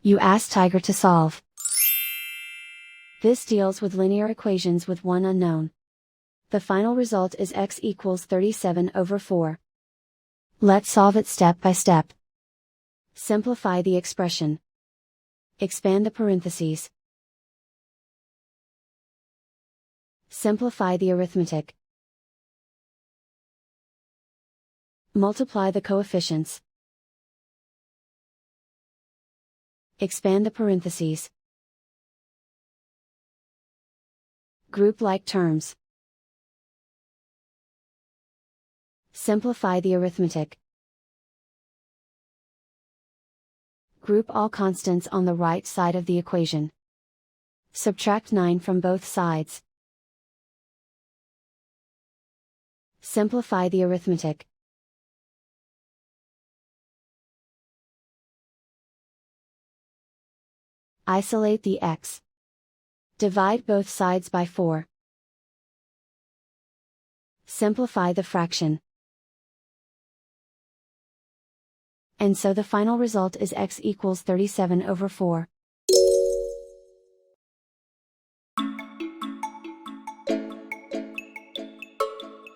You ask Tiger to solve. This deals with linear equations with one unknown. The final result is x equals 37/4. Let's solve it step by step. Simplify the expression. Expand the parentheses. Simplify the arithmetic. Multiply the coefficients. Expand the parentheses. Group like terms. Simplify the arithmetic. Group all constants on the right side of the equation. Subtract 9 from both sides. Simplify the arithmetic. Isolate the x. Divide both sides by 4. Simplify the fraction. And so the final result is x equals 37/4.